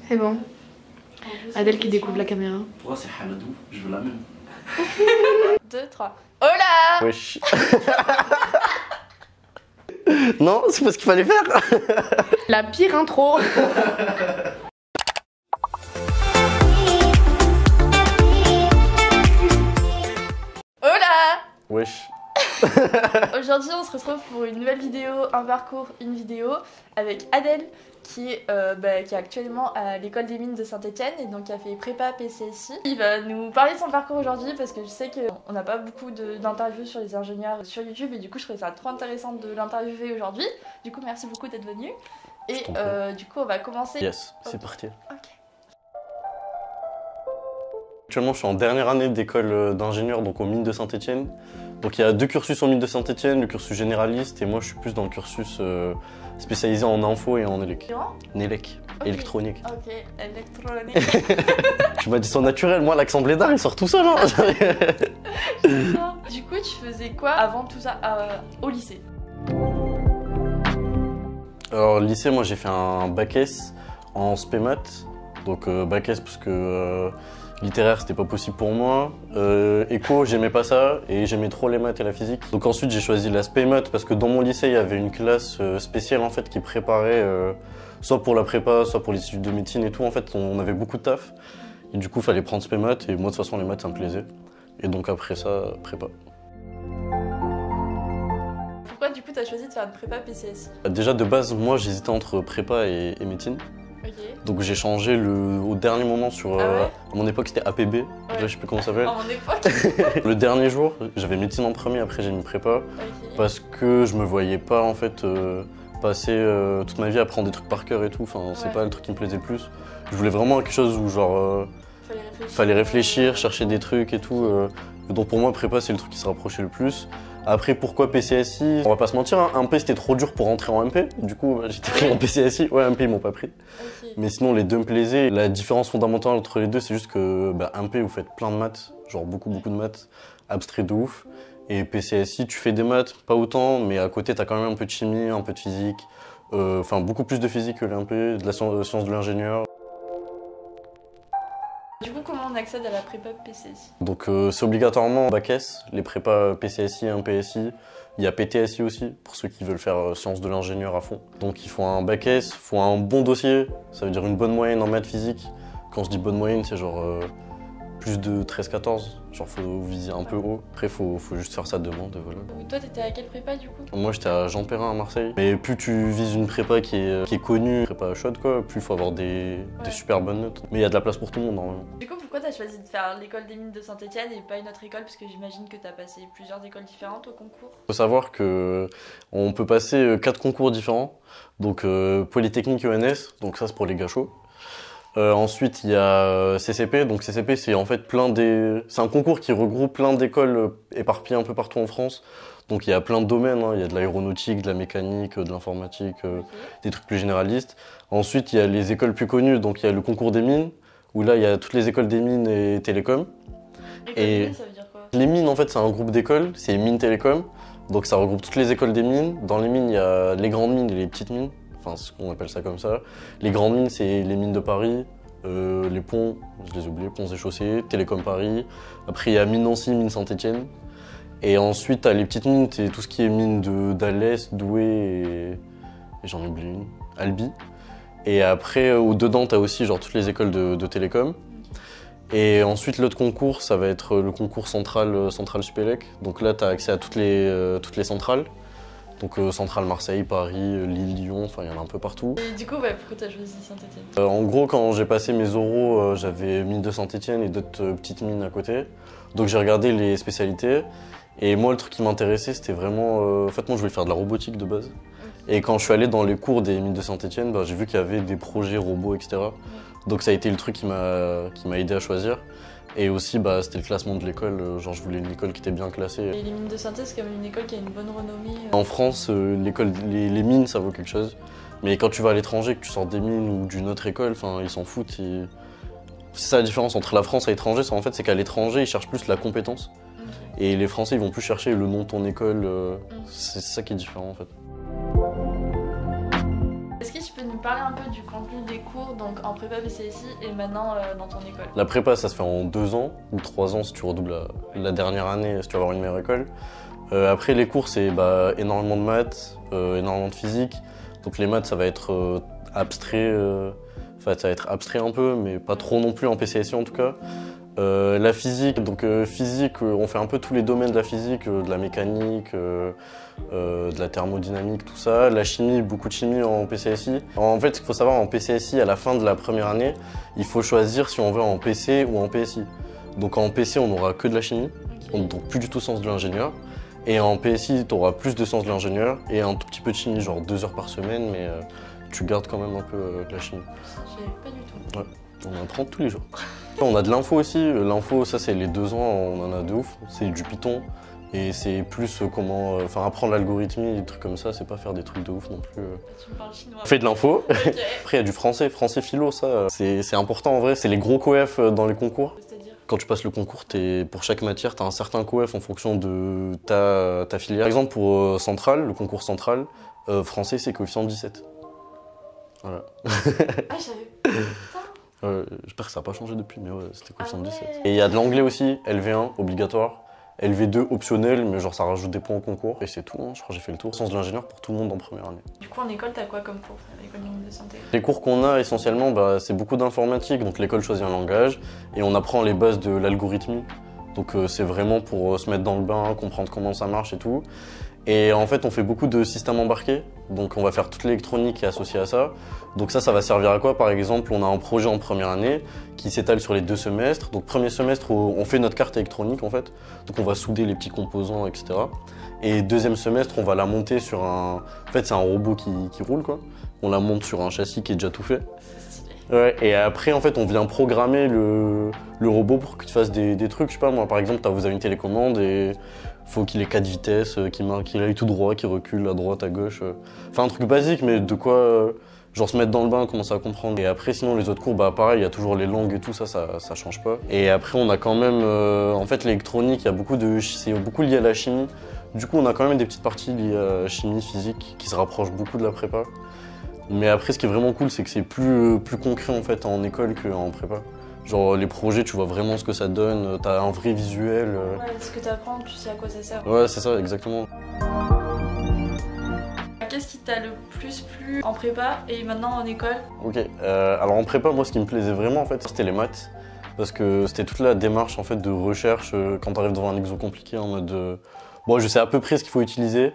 C'est bon. Adèle qui découvre la caméra. Ouais, c'est Haladou, je veux la même. 2, 3. Hola! Wesh. Non, c'est pas ce qu'il fallait faire. La pire intro. Hola! Wesh. Aujourd'hui, on se retrouve pour une nouvelle vidéo, un parcours, une vidéo avec Adèle qui est actuellement à l'école des mines de Saint-Etienne et donc qui a fait prépa PCSI. Il va nous parler de son parcours aujourd'hui parce que je sais qu'on n'a pas beaucoup d'interviews sur les ingénieurs sur YouTube et du coup je trouvais ça trop intéressant de l'interviewer aujourd'hui. Du coup merci beaucoup d'être venu et du coup on va commencer. Yes, c'est parti. Ok. Actuellement, je suis en dernière année d'école d'ingénieur donc aux mines de Saint-Etienne. Donc il y a deux cursus aux mines de Saint-Etienne, le cursus généraliste et moi je suis plus dans le cursus spécialisé en info et en élec. Nélec, okay. Électronique. Ok, électronique. Tu m'as dit son naturel, moi l'accent blédard il sort tout seul. Hein. Du coup tu faisais quoi avant tout ça au lycée? Alors lycée, moi j'ai fait un bac S en spé maths. Donc bac S parce que littéraire c'était pas possible pour moi. Éco j'aimais pas ça et j'aimais trop les maths et la physique. Donc ensuite j'ai choisi la spé maths parce que dans mon lycée il y avait une classe spéciale en fait qui préparait soit pour la prépa, soit pour l'institut de médecine et tout. En fait on avait beaucoup de taf et du coup il fallait prendre spé maths et moi de toute façon les maths ça me plaisait. Et donc après ça prépa. Pourquoi du coup t'as choisi de faire une prépa PCSI? Déjà de base moi j'hésitais entre prépa et médecine. Okay. Donc j'ai changé au dernier moment sur... à mon époque c'était APB, ouais. Là je sais plus comment ça s'appelle. À mon époque. Le dernier jour, j'avais médecine en premier, après j'ai mis prépa. Okay. Parce que je me voyais pas en fait passer toute ma vie à apprendre des trucs par cœur et tout. Enfin c'est pas le truc qui me plaisait le plus. Je voulais vraiment quelque chose où genre... fallait réfléchir, chercher des trucs et tout. Donc pour moi prépa c'est le truc qui se rapprochait le plus. Après pourquoi PCSI? On va pas se mentir, hein, MP c'était trop dur pour rentrer en MP. Du coup j'étais pris en PCSI. Ouais MP ils m'ont pas pris. Okay. Mais sinon les deux me plaisaient. La différence fondamentale entre les deux c'est juste que MP vous faites plein de maths, genre beaucoup de maths, abstrait de ouf. Et PCSI tu fais des maths, pas autant, mais à côté t'as quand même un peu de chimie, un peu de physique. Enfin beaucoup plus de physique que l'MP, de la science de l'ingénieur. Du coup, comment on accède à la prépa PCSI? Donc c'est obligatoirement bac S, les prépas PCSI, un PSI. Il y a PTSI aussi, pour ceux qui veulent faire sciences de l'ingénieur à fond. Donc il faut un bac S, il faut un bon dossier, ça veut dire une bonne moyenne en maths physique. Quand je dis bonne moyenne, c'est genre plus de 13-14, genre faut viser un peu haut. Après faut juste faire sa demande, voilà. Toi t'étais à quelle prépa du coup? Moi j'étais à Jean Perrin à Marseille. Mais plus tu vises une prépa qui est connue, prépa chaude quoi, plus il faut avoir des super bonnes notes. Mais il y a de la place pour tout le monde normalement. Du coup pourquoi t'as choisi de faire l'école des mines de Saint-Etienne et pas une autre école? Parce que j'imagine que t'as passé plusieurs écoles différentes au concours. Faut savoir que on peut passer 4 concours différents. Donc Polytechnique ENS, donc ça c'est pour les gars chauds. Ensuite, il y a CCP. Donc CCP, c'est en fait c'est un concours qui regroupe plein d'écoles éparpillées un peu partout en France. Donc il y a plein de domaines. Hein. Il y a de l'aéronautique, de la mécanique, de l'informatique, des trucs plus généralistes. Ensuite, il y a les écoles plus connues. Donc il y a le concours des mines, où là, il y a toutes les écoles des mines et télécom. Et mines, ça veut dire quoi? Les mines, en fait, c'est un groupe d'écoles. C'est Mines Télécom. Donc ça regroupe toutes les écoles des mines. Dans les mines, il y a les grandes mines et les petites mines. Enfin, c'est ce qu'on appelle ça comme ça. Les grandes mines, c'est les mines de Paris, les ponts, je les ai oubliés, ponts et chaussées, Télécom Paris. Après, il y a mine Nancy, mine Saint-Etienne. Et ensuite, t'as les petites mines, c'est tout ce qui est mine d'Alès, Douai et j'en ai oublié une, Albi. Et après, au-dedans, t'as aussi genre toutes les écoles de télécom. Et ensuite, l'autre concours, ça va être le concours central Supélec. Donc là, t'as accès à toutes les centrales. Donc centrale Marseille, Paris, Lille, Lyon, enfin il y en a un peu partout. Et du coup, pourquoi t'as choisi Saint-Etienne? En gros, quand j'ai passé mes oraux, j'avais mine de Saint-Etienne et d'autres petites mines à côté. Donc j'ai regardé les spécialités. Et moi, le truc qui m'intéressait, c'était vraiment... en fait, moi, je voulais faire de la robotique de base. Et quand je suis allé dans les cours des mines de Saint-Etienne, j'ai vu qu'il y avait des projets robots, etc. Donc ça a été le truc qui m'a aidé à choisir. Et aussi, c'était le classement de l'école. Genre, je voulais une école qui était bien classée. Et les mines de Saint-Etienne, c'est quand même une école qui a une bonne renommée. En France, les mines, ça vaut quelque chose. Mais quand tu vas à l'étranger, que tu sors des mines ou d'une autre école, ils s'en foutent. C'est ça la différence entre la France et l'étranger. En fait, c'est qu'à l'étranger, ils cherchent plus la compétence. Et les Français, ils vont plus chercher le nom de ton école. C'est ça qui est différent, en fait. Est-ce que tu peux nous parler un peu du contenu des cours, donc en prépa BCSI et maintenant dans ton école. La prépa, ça se fait en 2 ans ou 3 ans si tu redoubles la dernière année, si tu veux avoir une meilleure école. Après, les cours, c'est énormément de maths, énormément de physique. Donc les maths, ça va être abstrait, ça va être abstrait un peu, mais pas trop non plus en PCSI en tout cas. La physique, donc physique, on fait un peu tous les domaines de la physique, de la mécanique, de la thermodynamique, tout ça. La chimie, beaucoup de chimie en PCSI. En fait, ce qu'il faut savoir en PCSI, à la fin de la première année, il faut choisir si on veut en PC ou en PSI. Donc en PC, on n'aura que de la chimie, donc plus du tout sens de l'ingénieur. Et en PSI, tu auras plus de sens de l'ingénieur et un tout petit peu de chimie, genre 2 heures par semaine, mais tu gardes quand même un peu de la chimie. Je savais pas du tout. Ouais, on apprend tous les jours. On a de l'info aussi. L'info, ça c'est les 2 ans, on en a de ouf. C'est du Python et c'est plus comment, apprendre l'algorithmie, des trucs comme ça. C'est pas faire des trucs de ouf non plus. Tu me parles chinois. On fait de l'info. Okay. Après il y a du français philo, ça c'est important en vrai. C'est les gros coef dans les concours. C'est-à-dire ? Quand tu passes le concours, pour chaque matière, tu as un certain coef en fonction de ta filière. Par exemple pour central, le concours central, français c'est coefficient 17. Voilà. Ah, je savais. Putain. J'espère que ça n'a pas changé depuis, mais ouais, c'était coefficient 17. Ouais. Et il y a de l'anglais aussi, LV1 obligatoire, LV2 optionnel, mais genre ça rajoute des points au concours. Et c'est tout, hein, je crois que j'ai fait le tour. Sens de l'ingénieur pour tout le monde en première année. Du coup, en école, t'as quoi comme cours à l'école de santé? Les cours qu'on a essentiellement, c'est beaucoup d'informatique. Donc l'école choisit un langage et on apprend les bases de l'algorithmie. Donc c'est vraiment pour se mettre dans le bain, comprendre comment ça marche et tout. Et en fait, on fait beaucoup de systèmes embarqués. Donc on va faire toute l'électronique qui est associée à ça. Donc ça va servir à quoi? Par exemple, on a un projet en première année qui s'étale sur les 2 semestres. Donc premier semestre, on fait notre carte électronique en fait. Donc on va souder les petits composants, etc. Et deuxième semestre, on va la monter sur un... En fait, c'est un robot qui roule quoi. On la monte sur un châssis qui est déjà tout fait. Ouais, et après, en fait, on vient programmer le robot pour qu'il fasse des trucs. Je sais pas, moi, par exemple, vous avez une télécommande et faut qu'il ait 4 vitesses, qu'il aille tout droit, qu'il recule à droite, à gauche. Enfin, un truc basique, mais de quoi, genre se mettre dans le bain, commencer à comprendre. Et après, sinon, les autres cours, pareil, il y a toujours les langues et tout, ça change pas. Et après, on a quand même, en fait, l'électronique, c'est beaucoup lié à la chimie. Du coup, on a quand même des petites parties liées à chimie, physique, qui se rapprochent beaucoup de la prépa. Mais après, ce qui est vraiment cool, c'est que c'est plus concret en fait en école qu'en prépa. Genre les projets, tu vois vraiment ce que ça donne, t'as un vrai visuel. Ouais, ce que t'apprends, tu sais à quoi ça sert. Ouais, c'est ça, exactement. Qu'est-ce qui t'a le plus plu en prépa et maintenant en école? Ok, alors en prépa, moi ce qui me plaisait vraiment en fait, c'était les maths. Parce que c'était toute la démarche en fait de recherche quand t'arrives devant un exo compliqué en mode bon, je sais à peu près ce qu'il faut utiliser,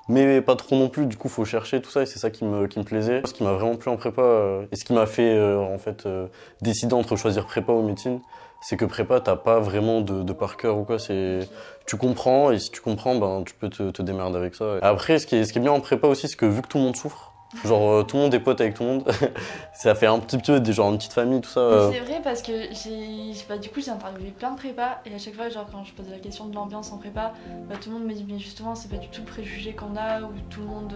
mais pas trop non plus, du coup faut chercher tout ça et c'est ça qui me plaisait. Ce qui m'a vraiment plu en prépa et ce qui m'a fait décider entre choisir prépa ou médecine, c'est que prépa t'as pas vraiment de par cœur ou quoi, tu comprends et si tu comprends tu peux te démerder avec ça. Après ce qui est bien en prépa aussi, c'est que vu que tout le monde souffre, genre tout le monde est pote avec tout le monde, ça fait un petit peu genre une petite famille tout ça. C'est vrai parce que du coup j'ai interviewé plein de prépas et à chaque fois genre quand je posais la question de l'ambiance en prépa, tout le monde me dit mais justement c'est pas du tout le préjugé qu'on a où tout le monde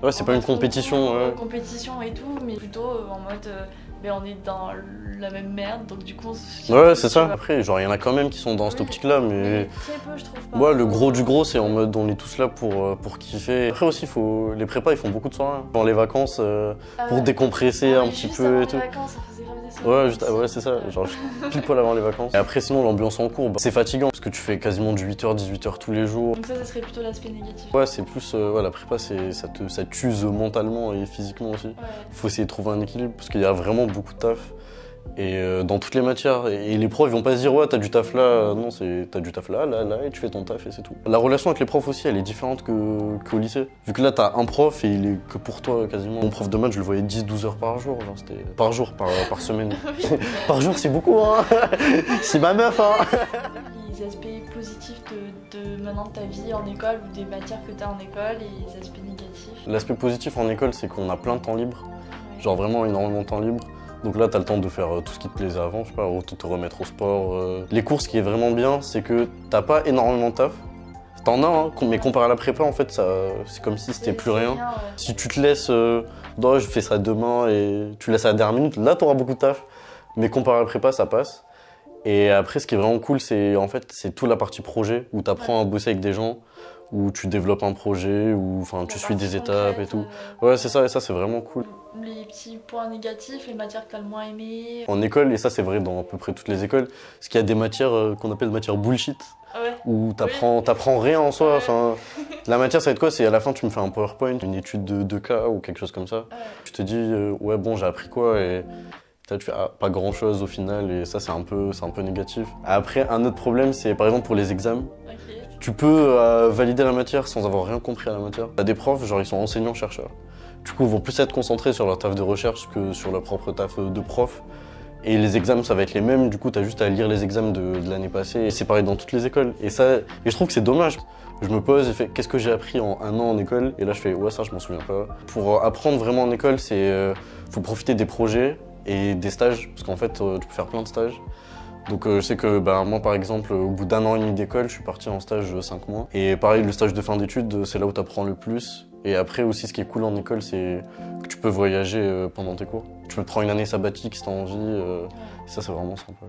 ouais, c'est pas une compétition compétition et tout, mais plutôt en mode on est dans la même merde donc du coup ouais c'est ça. Après genre il y en a quand même qui sont dans cette optique là mais très peu je trouve pas. Ouais, le gros du gros c'est en mode on est tous là pour kiffer. Après aussi les prépas ils font beaucoup de soirées dans les vacances pour décompresser un petit peu et tout. Vacances, ça faisait grave des soirées. Ouais c'est ça, genre pile poil avant les vacances. Et après sinon l'ambiance en cours c'est fatigant parce que tu fais quasiment du 8h 18h tous les jours. Donc ça serait plutôt l'aspect négatif. Ouais c'est plus la prépa ça t'use mentalement et physiquement aussi. Ouais. Faut essayer de trouver un équilibre parce qu'il y a vraiment beaucoup de taf. Et dans toutes les matières, et les profs ils vont pas se dire ouais t'as du taf là, non t'as du taf là, et tu fais ton taf et c'est tout. La relation avec les profs aussi elle est différente qu'au lycée. Vu que là t'as un prof et il est que pour toi quasiment. Mon prof de maths je le voyais 10-12 heures par jour, genre c'était par jour, par semaine. Par jour c'est beaucoup hein. C'est ma meuf hein. Les aspects positifs de maintenant ta vie en école ou des matières que t'as en école et les aspects négatifs. L'aspect positif en école c'est qu'on a plein de temps libre, genre vraiment énormément de temps libre. Donc là, t'as le temps de faire tout ce qui te plaisait avant, je sais pas, te remettre au sport. Les cours, ce qui est vraiment bien, c'est que t'as pas énormément de taf. T'en as, hein, mais comparé à la prépa, en fait, c'est comme si c'était plus rien. Bien, ouais. Si tu te laisses, non, je fais ça demain et tu laisses à la dernière minute, là, t'auras beaucoup de taf. Mais comparé à la prépa, ça passe. Et après, ce qui est vraiment cool, c'est toute la partie projet, où t'apprends à bosser avec des gens, où tu développes un projet, où enfin, tu suis des étapes et tout. Ouais, c'est ça, et ça, c'est vraiment cool. Les petits points négatifs, les matières que tu as le moins aimées. En école, et ça, c'est vrai dans à peu près toutes les écoles, parce qu'il y a des matières qu'on appelle matières bullshit, où t'apprends rien en soi. Enfin, la matière, ça va être quoi? C'est à la fin, tu me fais un PowerPoint, une étude de cas ou quelque chose comme ça. Tu te dis, ouais, bon, j'ai appris quoi? Et là, tu fais pas grand chose au final, et ça, c'est un peu négatif. Après, un autre problème, c'est par exemple pour les examens. Tu peux valider la matière sans avoir rien compris à la matière. T'as des profs, genre ils sont enseignants-chercheurs. Du coup, ils vont plus être concentrés sur leur taf de recherche que sur leur propre taf de prof. Et les examens, ça va être les mêmes. Du coup, t'as juste à lire les examens de l'année passée. Et c'est pareil dans toutes les écoles. Et je trouve que c'est dommage. Je me pose et fais, qu'est-ce que j'ai appris en un an en école? Et là, je fais, ouais, ça, je m'en souviens pas. Pour apprendre vraiment en école, faut profiter des projets et des stages. Parce qu'en fait, tu peux faire plein de stages. Donc je sais que moi par exemple au bout d'un an et demi d'école je suis parti en stage 5 mois. Et pareil le stage de fin d'études c'est là où tu apprends le plus. Et après aussi ce qui est cool en école c'est que tu peux voyager pendant tes cours. Tu peux te prendre une année sabbatique si tu as envie, ça c'est vraiment sympa.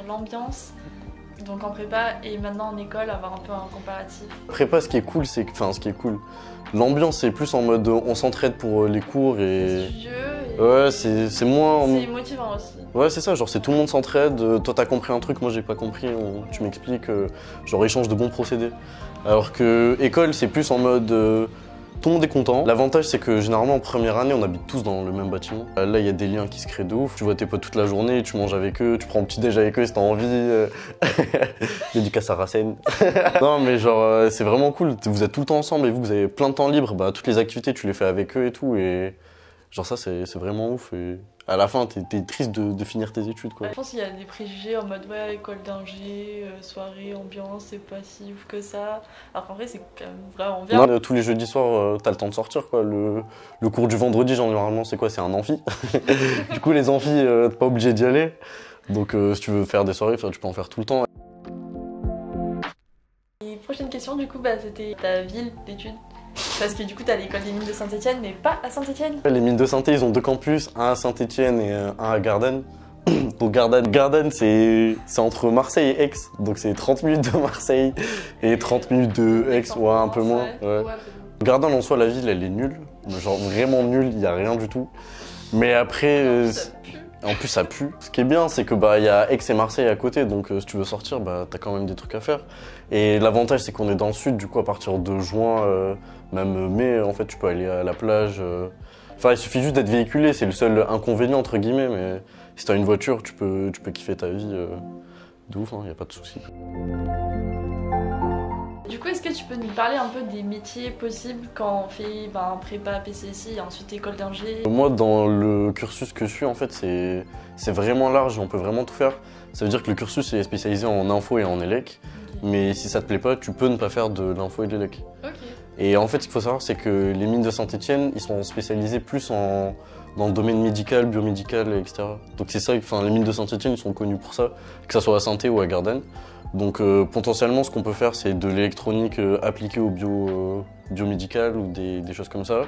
L'ambiance, donc en prépa et maintenant en école avoir un peu un comparatif. Prépa ce qui est cool l'ambiance c'est plus en mode on s'entraide pour les cours et... Ouais, c'est moins... C'est motivant aussi. Ouais, c'est ça, genre c'est tout le monde s'entraide, toi t'as compris un truc, moi j'ai pas compris, tu m'expliques, genre échange de bons procédés. Alors que école c'est plus en mode tout le monde est content. L'avantage c'est que généralement en première année on habite tous dans le même bâtiment. Là il y a des liens qui se créent de ouf, tu vois tes potes toute la journée, tu manges avec eux, tu prends un petit déj avec eux si t'as envie. Dédicace à Racine. Non mais genre c'est vraiment cool, vous êtes tout le temps ensemble et vous avez plein de temps libre, toutes les activités tu les fais avec eux et tout et... Genre ça c'est vraiment ouf et à la fin t'es triste de finir tes études quoi. Je pense qu'il y a des préjugés en mode ouais école d'ingé, soirée, ambiance, c'est pas si ouf que ça. Alors qu'en vrai c'est quand même vraiment bien. Non, tous les jeudis soirs t'as le temps de sortir quoi. Le cours du vendredi généralement c'est quoi? C'est un amphi. Du coup les amphis t'es pas obligé d'y aller. Donc si tu veux faire des soirées tu peux en faire tout le temps. Et prochaine question du coup c'était ta ville d'études. Parce que du coup, t'as l'école des mines de Saint-Etienne, mais pas à Saint-Etienne. Les mines de Saint-Etienne, ils ont 2 campus, un à Saint-Etienne et un à Gardanne. Donc Gardanne, c'est entre Marseille et Aix. Donc c'est 30 minutes de Marseille et 30 minutes de Aix, ouais, un peu moins. Ouais. Gardanne, en soi, la ville, elle est nulle. Genre vraiment nulle, il n'y a rien du tout. Mais après... En plus, ça pue. Ce qui est bien, c'est que y a Aix et Marseille à côté, donc si tu veux sortir, t'as quand même des trucs à faire. Et l'avantage, c'est qu'on est dans le sud, du coup, à partir de juin, même mai, en fait, tu peux aller à la plage. Enfin, il suffit juste d'être véhiculé, c'est le seul inconvénient, entre guillemets, mais si t'as une voiture, tu peux kiffer ta vie de ouf, y a pas de souci. Du coup, est-ce que tu peux nous parler un peu des métiers possibles quand on fait prépa, PCSI et ensuite école d'ingé? Moi, dans le cursus que je suis, en fait, c'est vraiment large, on peut vraiment tout faire. Ça veut dire que le cursus est spécialisé en info et en élec, mais si ça te plaît pas, tu peux ne pas faire de l'info et de l'élec. Et en fait, ce qu'il faut savoir, c'est que les mines de Saint-Etienne, ils sont spécialisés plus dans le domaine médical, biomédical, etc. Donc c'est ça, les mines de Saint-Etienne, ils sont connus pour ça, que ça soit à Saint-Étienne ou à Gardanne. Donc potentiellement ce qu'on peut faire c'est de l'électronique appliquée au biomédical ou des choses comme ça.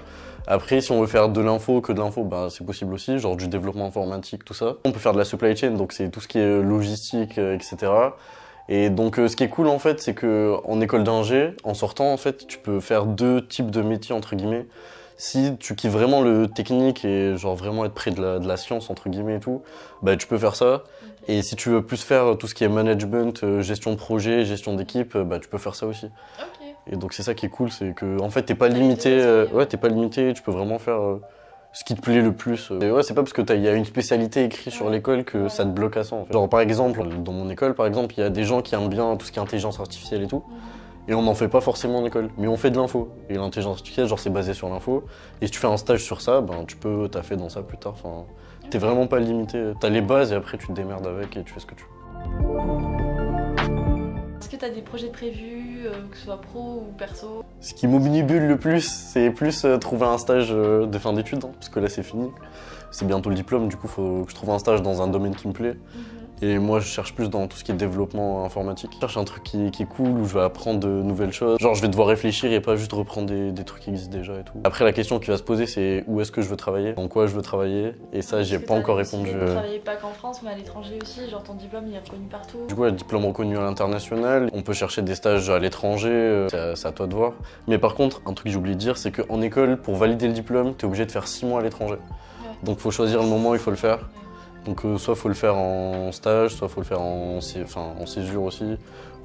Après si on veut faire de l'info, que de l'info, c'est possible aussi, genre du développement informatique, tout ça. On peut faire de la supply chain, donc c'est tout ce qui est logistique, etc. Et donc ce qui est cool en fait c'est que en école d'ingé, en sortant en fait tu peux faire 2 types de métiers entre guillemets. Si tu kiffes vraiment le technique et genre vraiment être près de la science entre guillemets et tout, tu peux faire ça. Et si tu veux plus faire tout ce qui est management, gestion de projet, gestion d'équipe, tu peux faire ça aussi. Et donc c'est ça qui est cool, c'est que en fait t'es pas limité, t'es pas limité, tu peux vraiment faire ce qui te plaît le plus. Et c'est pas parce que y a une spécialité écrite sur l'école que ça te bloque à ça en fait. Genre par exemple, dans mon école par exemple, il y a des gens qui aiment bien tout ce qui est intelligence artificielle et tout. Et on n'en fait pas forcément en école, mais on fait de l'info. Et l'intelligence artificielle, genre c'est basé sur l'info. Et si tu fais un stage sur ça, tu peux taffer dans ça plus tard. Enfin, t'es vraiment pas limité. T'as les bases et après tu te démerdes avec et tu fais ce que tu veux. Est-ce que t'as des projets prévus, que ce soit pro ou perso? Ce qui m'omnibule le plus, c'est plus trouver un stage de fin d'études, parce que là c'est fini. C'est bientôt le diplôme, du coup faut que je trouve un stage dans un domaine qui me plaît. Et moi, je cherche plus dans tout ce qui est développement informatique. Je cherche un truc qui est cool, où je vais apprendre de nouvelles choses. Genre, je vais devoir réfléchir et pas juste reprendre des trucs qui existent déjà et tout. Après, la question qui va se poser, c'est où est-ce que je veux travailler, dans quoi je veux travailler. Et ça, j'y ai pas encore répondu. Tu veux travailler pas qu'en France, mais à l'étranger aussi. Genre, ton diplôme, il est reconnu partout. Du coup, un diplôme reconnu à l'international. On peut chercher des stages à l'étranger, c'est à toi de voir. Mais par contre, un truc que j'ai oublié de dire, c'est qu'en école, pour valider le diplôme, t'es obligé de faire 6 mois à l'étranger. Ouais. Donc, faut choisir le moment où il faut le faire. Donc soit faut le faire en stage, soit faut le faire en césure aussi,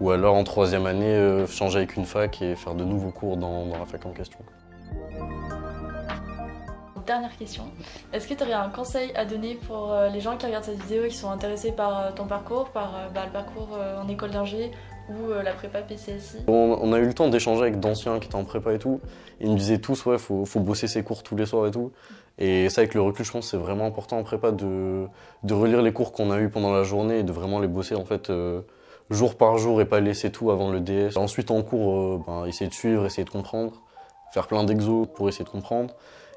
ou alors en 3e année, changer avec une fac et faire de nouveaux cours dans la fac en question. Dernière question, est-ce que tu aurais un conseil à donner pour les gens qui regardent cette vidéo et qui sont intéressés par ton parcours, par le parcours en école d'ingé ou la prépa PCSI? On a eu le temps d'échanger avec d'anciens qui étaient en prépa et tout, et ils me disaient tous ouais faut bosser ses cours tous les soirs et tout. Et ça, avec le recul, je pense que c'est vraiment important en prépa de relire les cours qu'on a eus pendant la journée et de vraiment les bosser en fait jour par jour et pas laisser tout avant le DS. Ensuite en cours, essayer de suivre, essayer de comprendre, faire plein d'exos pour essayer de comprendre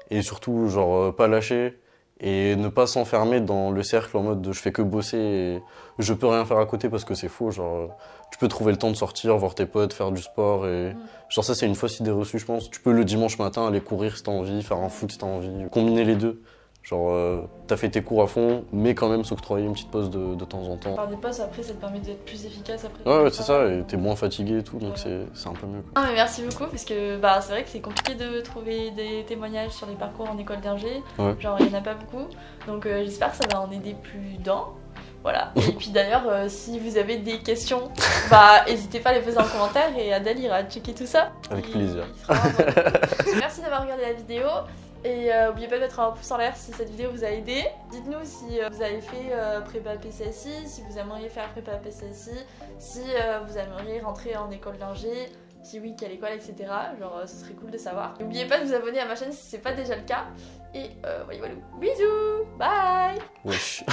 et surtout genre pas lâcher et ne pas s'enfermer dans le cercle en mode de je fais que bosser et je peux rien faire à côté parce que c'est faux. Genre tu peux trouver le temps de sortir, voir tes potes, faire du sport et genre ça c'est une fausse idée reçue je pense. Tu peux le dimanche matin aller courir si t'as envie, faire un foot si t'as envie, combiner les deux. Genre t'as fait tes cours à fond mais quand même s'octroyer une petite pause de temps en temps. Faire des pauses après ça te permet d'être plus efficace après. Ouais c'est ça et t'es moins fatigué et tout donc c'est un peu mieux. Ah mais merci beaucoup parce que c'est vrai que c'est compliqué de trouver des témoignages sur les parcours en école d'ingé. Ouais. Genre il y en a pas beaucoup donc j'espère que ça va en aider plus d'un. Voilà. Et puis d'ailleurs, si vous avez des questions, n'hésitez pas à les poser en commentaire et Adèle ira checker tout ça. Avec plaisir. Merci d'avoir regardé la vidéo et n'oubliez pas de mettre un pouce en l'air si cette vidéo vous a aidé. Dites-nous si vous avez fait prépa PCSI, si vous aimeriez faire prépa PCSI, si vous aimeriez rentrer en école d'ingé, si oui, quelle école, etc. Genre, ce serait cool de savoir. N'oubliez pas de vous abonner à ma chaîne si c'est pas déjà le cas. Et voilà. Bisous, bye. Wesh.